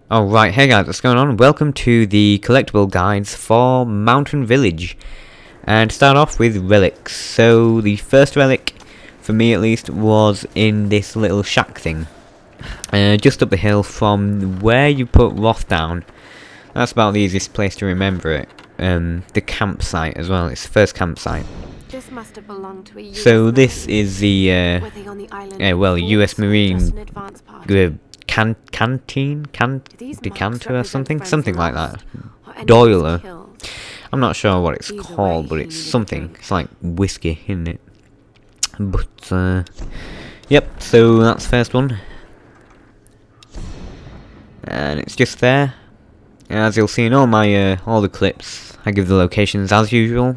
Oh right, hey guys, what's going on? Welcome to the collectible guides for Mountain Village. And to start off with relics. So the first relic, for me at least, was in this little shack thing. Just up the hill from where you put Roth down. That's about the easiest place to remember it. The campsite as well, it's the first campsite. This must have belonged to a US So this Marine. is the, Were they on the island well, before US this or just Marine an advance party? canteen? Do these marks Decanter or represent something? friends Something like lost, that. or enemies Doiler. killed? I'm not sure what it's Either called, way, but he it's needed a something. drink. It's like whiskey, isn't it? But, yep, so that's the first one. And it's just there. As you'll see in all my, all the clips, I give the locations as usual.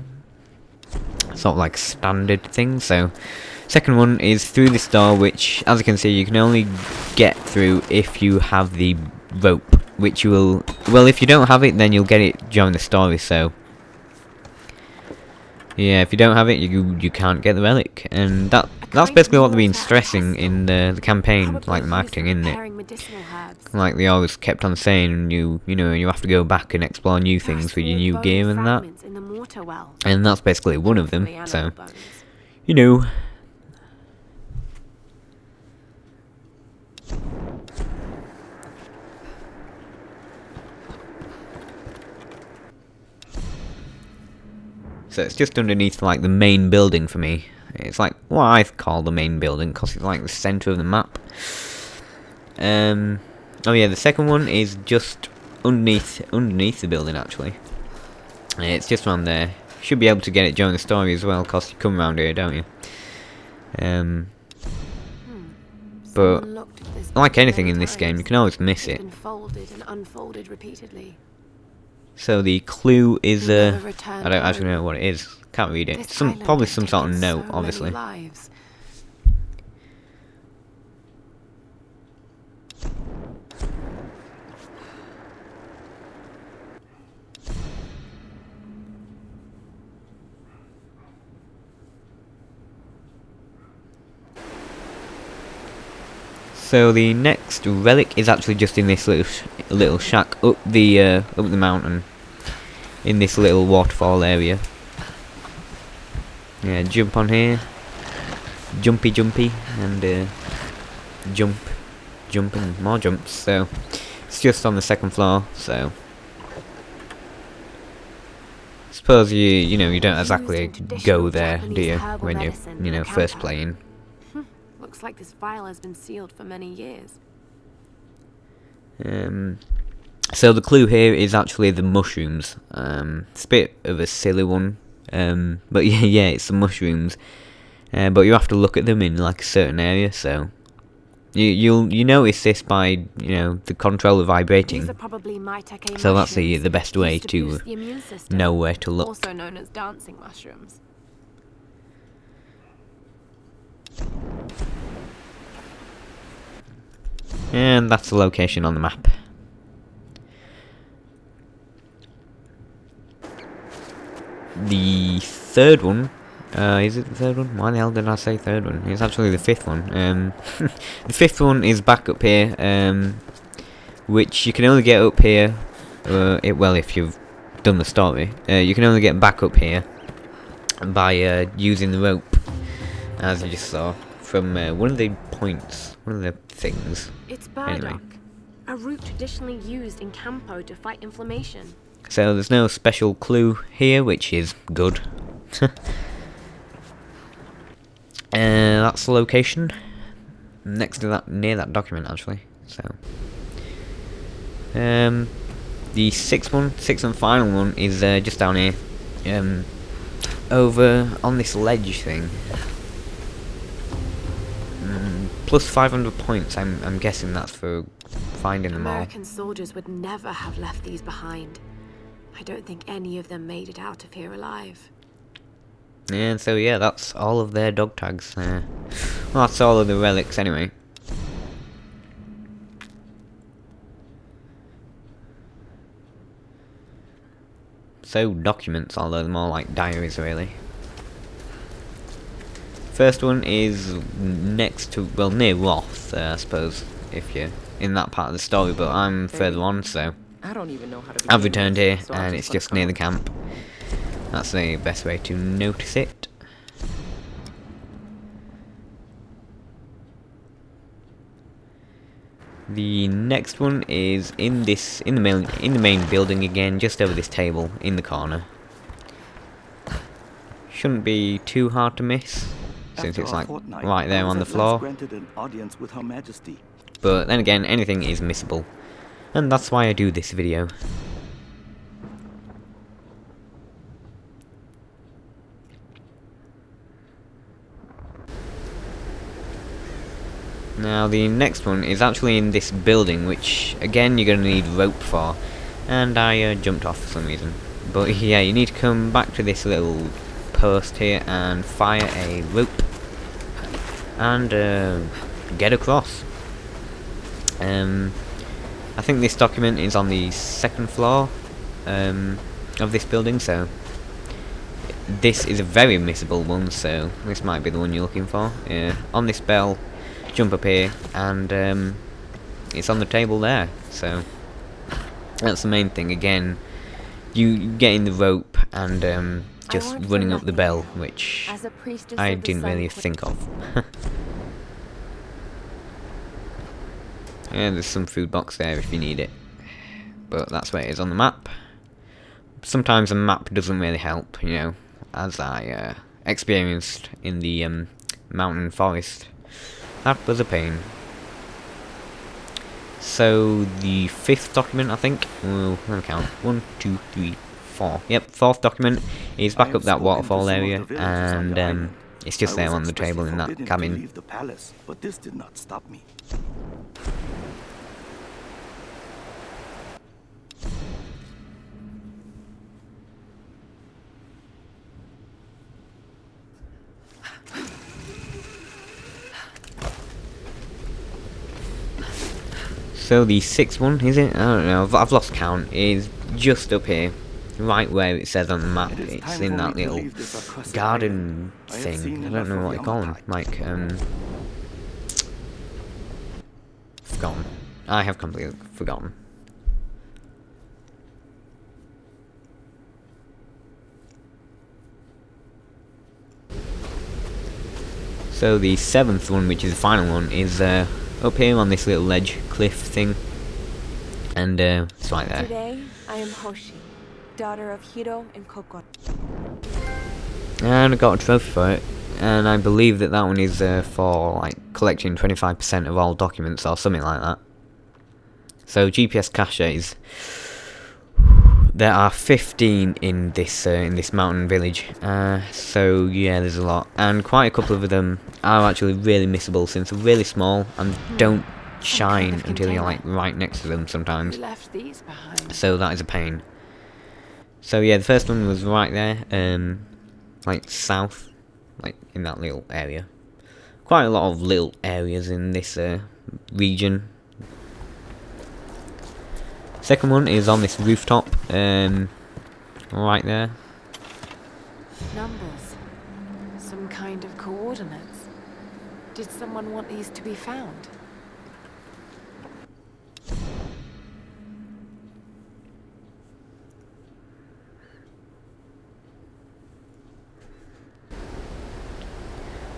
Sort of like standard thing, so... Second one is through this door, which, as you can see, you can only get through if you have the rope, which you will... Well, if you don't have it, then you'll get it during the story, so... Yeah, if you don't have it, you can't get the relic, and that's basically what they've been stressing in the campaign, like the marketing, isn't it? Like they always kept on saying, you know, you have to go back and explore new things with your new gear and that, and that's basically one of them. So, you know. So it's just underneath like the main building for me. It's like what I call the main building because it's like the centre of the map. Oh yeah, the second one is just underneath the building actually. It's just around there. Should be able to get it during the story as well because you come around here, don't you? But like anything in this game, you can always miss it. So the clue is I don't actually know what it is. Can't read it. Probably some sort of note, obviously. So the next relic is actually just in this little shack up the mountain, in this little waterfall area. Yeah, jump on here, jumpy, and jump and more jumps. So it's just on the second floor. So suppose you know you don't exactly go there, do you? When you're first playing. Looks like this vial has been sealed for many years. So the clue here is actually the mushrooms. It's a bit of a silly one, but yeah, it's the mushrooms. But you have to look at them in like a certain area, so you notice this by the controller vibrating. So that's the best way to know where to look. Also known as dancing mushrooms. And that's the location on the map. The third one, is it the third one? Why the hell did I say third one? It's actually the fifth one. The fifth one is back up here, which you can only get up here, well, if you've done the story, you can only get back up here by using the rope, as you just saw, from one of the points, one of the things. It's burdock, a root traditionally used in Campo to fight inflammation. So there's no special clue here, which is good. That's the location. Next to that, near that document actually. So, the sixth and final one is just down here, over on this ledge thing. Plus 500 points. I'm guessing that's for finding them all. American soldiers would never have left these behind. I don't think any of them made it out of here alive. And so yeah, that's all of their dog tags. Well, that's all of the relics anyway. So documents, although they're more like diaries really. First one is next to, well, near Roth, I suppose, if you're in that part of the story, but I'm further on, so I don't even know how to I've returned here, so and it's just near the camp. That's the best way to notice it. The next one is in the main building again, just over this table in the corner. Shouldn't be too hard to miss, since it's like right there on the floor. But then again, anything is missable, and that's why I do this video. Now the next one is actually in this building, which again you're going to need rope for, and I jumped off for some reason. But yeah, you need to come back to this little post here and fire a rope and get across. I think this document is on the second floor of this building, so this is a very missable one, so this might be the one you're looking for. On this bell, jump up here, and it's on the table there, so that's the main thing. Again, you getting the rope and just running up the bell, which I didn't really think of. Yeah, there's some food box there if you need it, but that's where it is on the map. Sometimes a map doesn't really help, you know, as I experienced in the mountain forest. That was a pain. So the 5th document, I think, let me count, 1, 2, 3, 4. Yep, 4th document is back up that waterfall area, and it's just there on the table in that cabin. But this did not stop me. So the 6th one, is it? I don't know, I've lost count, is just up here, right where it says on the map. It's in that little garden thing. I don't know what you call them, like, forgotten. I have completely forgotten. So the 7th one, which is the final one, is up here on this little ledge cliff thing, and it's right there. Today, I am Hoshi, daughter of Hiro and Koko. And I got a trophy for it, and I believe that that one is for like collecting 25% of all documents or something like that. So GPS caches, there are 15 in this mountain village. So yeah, there's a lot, and quite a couple of them are actually really missable since they're really small and don't shine until you're like right next to them sometimes. We left these behind. So that is a pain. So yeah, the first one was right there, like south, like in that little area. Quite a lot of little areas in this region. Second one is on this rooftop, right there. Numbers. Some kind of coordinates. Did someone want these to be found?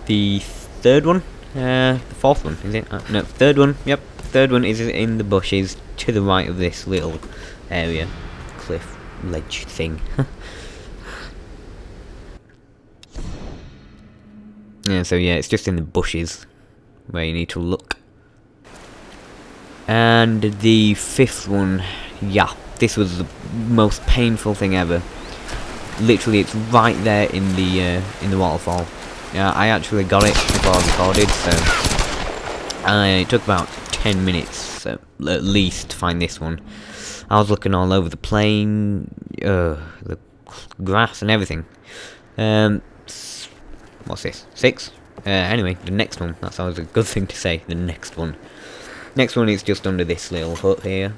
The third one, the 4th one, is it? No, third one, yep. Third one is in the bushes to the right of this little area, cliff ledge thing. Yeah, so yeah, it's just in the bushes where you need to look. And the 5th one, yeah, this was the most painful thing ever. Literally, it's right there in the waterfall. Yeah, I actually got it before I recorded, so it took about 10 minutes at least to find this one. I was looking all over the plain, the grass and everything. What's this? 6? Anyway, the next one. That's always a good thing to say. The next one. Next one is just under this little hut here,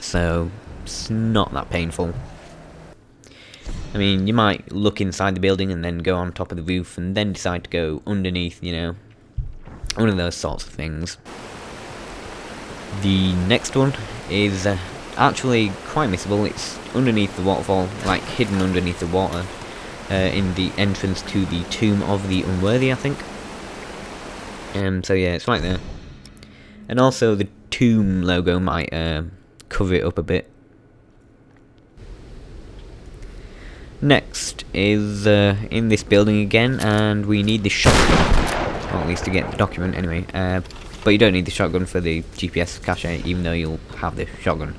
so it's not that painful. I mean, you might look inside the building and then go on top of the roof and then decide to go underneath, you know, one of those sorts of things. The next one is actually quite missable. It's underneath the waterfall, like hidden underneath the water, in the entrance to the Tomb of the Unworthy, I think. So yeah, it's right there. And also the tomb logo might cover it up a bit. Next is in this building again, and we need the shotgun, or at least to get the document anyway. But you don't need the shotgun for the GPS cache, even though you'll have the shotgun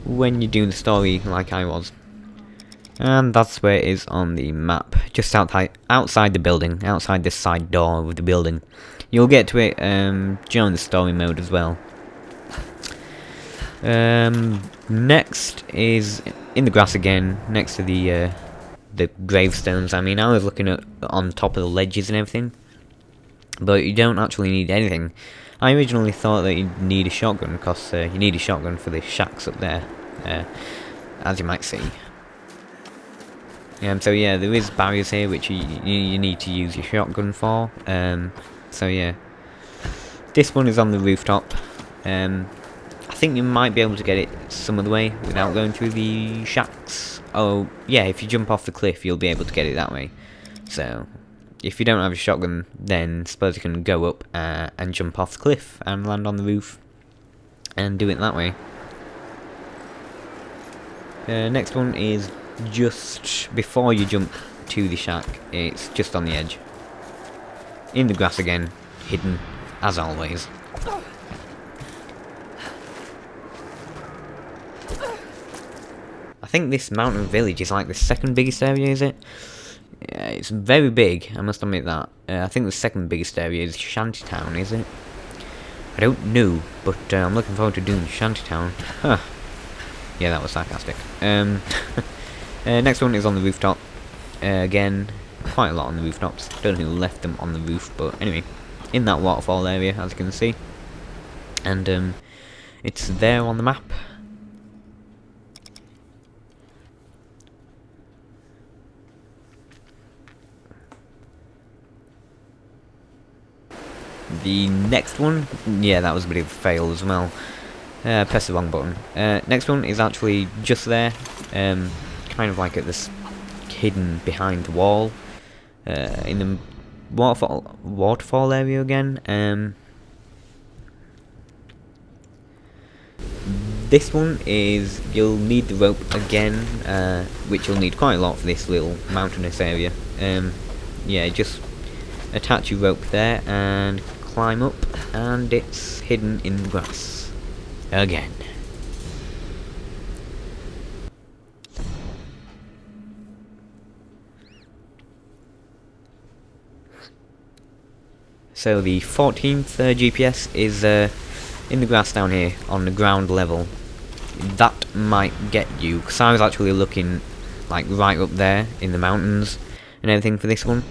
when you're doing the story like I was. And that's where it is on the map, just outside the building, outside this side door of the building. You'll get to it during the story mode as well. Next is in the grass again, next to the gravestones. I mean, I was looking at on top of the ledges and everything, but you don't actually need anything. I originally thought that you'd need a shotgun, because you need a shotgun for the shacks up there, as you might see. So yeah, there is barriers here which you need to use your shotgun for. So yeah, this one is on the rooftop. I think you might be able to get it some other way without going through the shacks. Oh yeah, if you jump off the cliff you'll be able to get it that way. So if you don't have a shotgun, then suppose you can go up and jump off the cliff and land on the roof and do it that way. Next one is just before you jump to the shack. It's just on the edge, in the grass again, hidden as always. I think this mountain village is like the second biggest area, is it? Yeah, it's very big, I must admit that. I think the second biggest area is Shantytown, is it? I don't know, but I'm looking forward to doing Shantytown. Huh. Yeah, that was sarcastic. Next one is on the rooftop. Again, quite a lot on the rooftops. Don't know who left them on the roof, but anyway, in that waterfall area, as you can see. And it's there on the map. The next one, yeah, that was a bit of a fail as well. Press the wrong button. Next one is actually just there, kind of like at this hidden behind the wall, in the waterfall area again. This one is, you'll need the rope again, which you'll need quite a lot for this little mountainous area. Yeah, just attach your rope there and climb up, and it's hidden in the grass again. So the 14th GPS is in the grass down here on the ground level. That might get you, because I was actually looking like right up there in the mountains and everything for this one.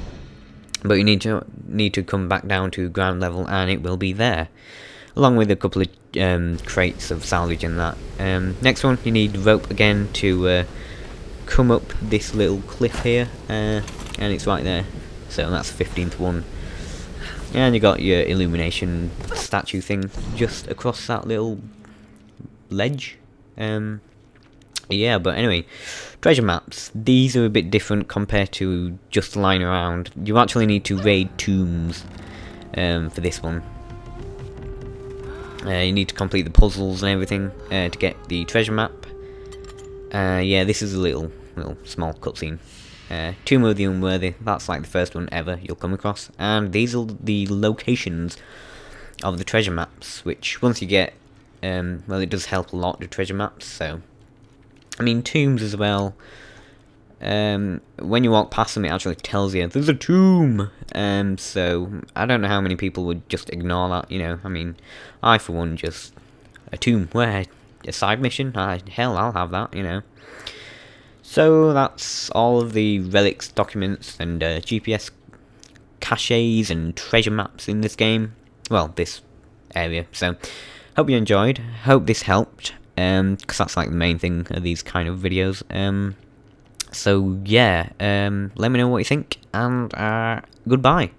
But you need to come back down to ground level, and it will be there, along with a couple of crates of salvage and that. Next one, you need rope again to come up this little cliff here, and it's right there. So that's the 15th one. And you got your illumination statue thing just across that little ledge. Yeah, but anyway, treasure maps. These are a bit different compared to just lying around. You actually need to raid tombs for this one. You need to complete the puzzles and everything to get the treasure map. Yeah, this is a little small cutscene. Tomb of the Unworthy, that's like the first one ever you'll come across. And these are the locations of the treasure maps, which once you get, well, it does help a lot, the treasure maps, so... I mean, tombs as well. When you walk past them, it actually tells you there's a tomb. So I don't know how many people would just ignore that. You know, I mean, I for one just a tomb. Where a side mission? Hell, I'll have that. You know. So that's all of the relics, documents, and GPS caches and treasure maps in this game. Well, this area. So hope you enjoyed. Hope this helped. Because that's like the main thing of these kind of videos. So yeah, let me know what you think, and goodbye.